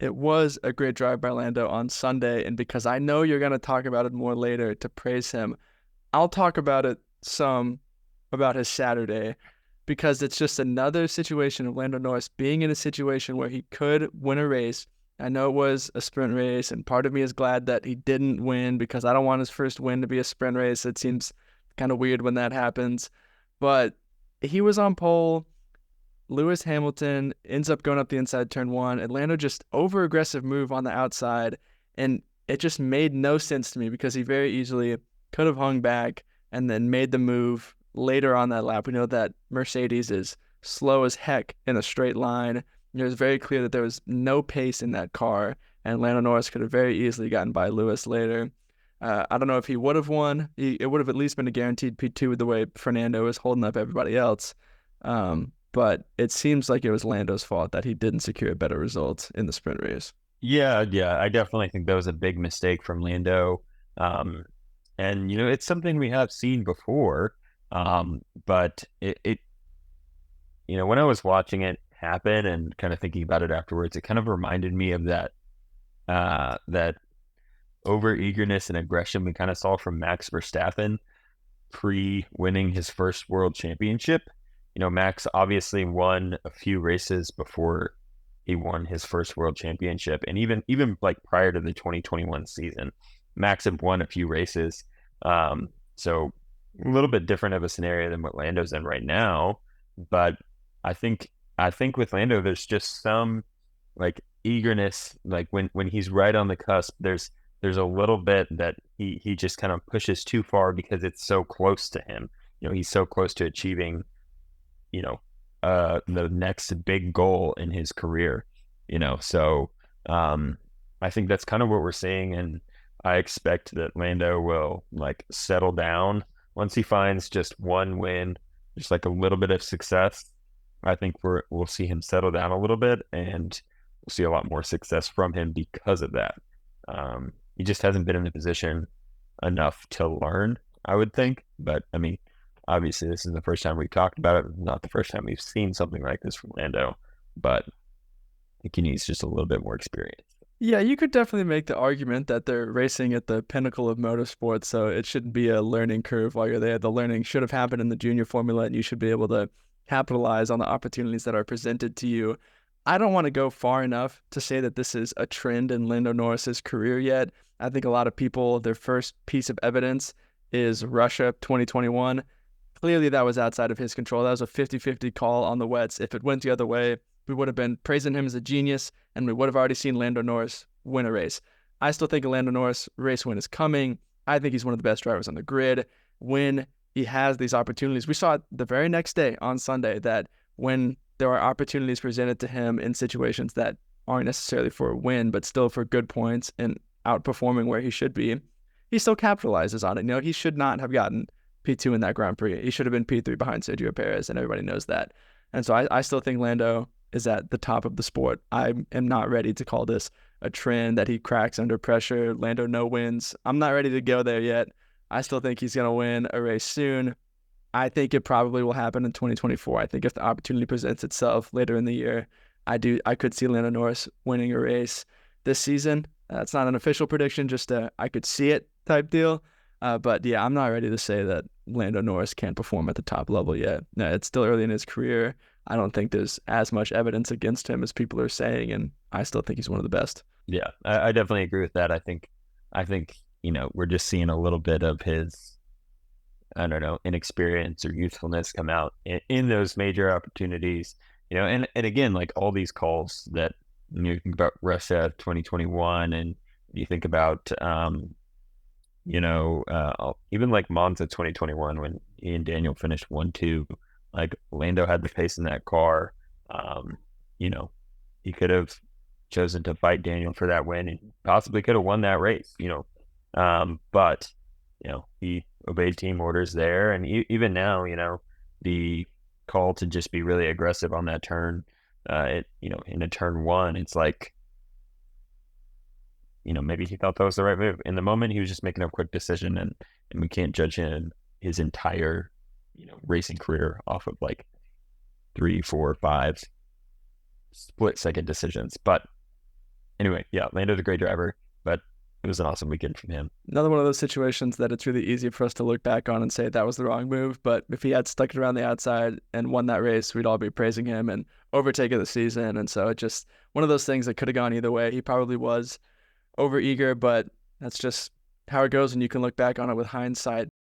it was a great drive by Lando on Sunday, and because I know you're going to talk about it more later to praise him, I'll talk about it some about his Saturday because it's just another situation of Lando Norris being in a situation where he could win a race. I know it was a sprint race, and part of me is glad that he didn't win because I don't want his first win to be a sprint race. It seems kind of weird when that happens. But he was on pole. Lewis Hamilton ends up going up the inside turn one. Lando just over aggressive move on the outside. And it just made no sense to me because he very easily could have hung back and then made the move later on that lap. We know that Mercedes is slow as heck in a straight line. It was very clear that there was no pace in that car, and Lando Norris could have very easily gotten by Lewis later. I don't know if he would have won. It would have at least been a guaranteed P2 with the way Fernando was holding up everybody else. But it seems like it was Lando's fault that he didn't secure better results in the sprint race. Yeah, I definitely think that was a big mistake from Lando. And it's something we have seen before. But it when I was watching it happen and kind of thinking about it afterwards, it kind of reminded me of that over eagerness and aggression we kind of saw from Max Verstappen pre-winning his first world championship. Max obviously won a few races before he won his first world championship, and even like prior to the 2021 season, Max had won a few races. So a little bit different of a scenario than what Lando's in right now, but I think with Lando, there's just some like eagerness, like when he's right on the cusp, there's a little bit that he just kind of pushes too far because it's so close to him. He's so close to achieving, the next big goal in his career. So I think that's kind of what we're seeing, and I expect that Lando will like settle down once he finds just one win, just like a little bit of success. I think we'll see him settle down a little bit, and we'll see a lot more success from him because of that. He just hasn't been in the position enough to learn, I would think. But I mean, obviously, this is the first time we've talked about it. Not the first time we've seen something like this from Lando, but I think he needs just a little bit more experience. Yeah, you could definitely make the argument that they're racing at the pinnacle of motorsports, so it shouldn't be a learning curve while you're there. The learning should have happened in the junior formula, and you should be able to capitalize on the opportunities that are presented to you. I don't want to go far enough to say that this is a trend in Lando Norris's career yet. I think a lot of people, their first piece of evidence is Russia 2021. Clearly, that was outside of his control. That was a 50-50 call on the wets. If it went the other way, we would have been praising him as a genius, and we would have already seen Lando Norris win a race. I still think a Lando Norris race win is coming. I think he's one of the best drivers on the grid. When he has these opportunities, we saw it the very next day on Sunday that when there are opportunities presented to him in situations that aren't necessarily for a win, but still for good points and outperforming where he should be, he still capitalizes on it. He should not have gotten P2 in that Grand Prix. He should have been P3 behind Sergio Perez, and everybody knows that. And so I still think Lando is at the top of the sport. I am not ready to call this a trend that he cracks under pressure. Lando no wins. I'm not ready to go there yet. I still think he's going to win a race soon. I think it probably will happen in 2024. I think if the opportunity presents itself later in the year, I could see Lando Norris winning a race this season. It's not an official prediction, just I could see it type deal. But yeah, I'm not ready to say that Lando Norris can't perform at the top level yet. No, it's still early in his career. I don't think there's as much evidence against him as people are saying, and I still think he's one of the best. Yeah, I definitely agree with that. I think we're just seeing a little bit of his, I don't know, inexperience or youthfulness come out in those major opportunities. And again, like all these calls that you think about Russia 2021, and you think about even like Monza 2021 when he and Daniel finished 1-2. Like Lando had the pace in that car. He could have chosen to fight Daniel for that win and possibly could have won that race, but he obeyed team orders there. And even now, the call to just be really aggressive on that turn, in a turn one, it's like, maybe he thought that was the right move. In the moment, he was just making a quick decision, and we can't judge him his entire racing career off of like 3, 4, 5 split second decisions. But Anyway, yeah, Lando's a great driver, but it was an awesome weekend from him. Another one of those situations that it's really easy for us to look back on and say that was the wrong move. But if he had stuck it around the outside and won that race, we'd all be praising him and overtaking the season. And so it just one of those things that could have gone either way. He probably was over eager, but that's just how it goes. And you can look back on it with hindsight.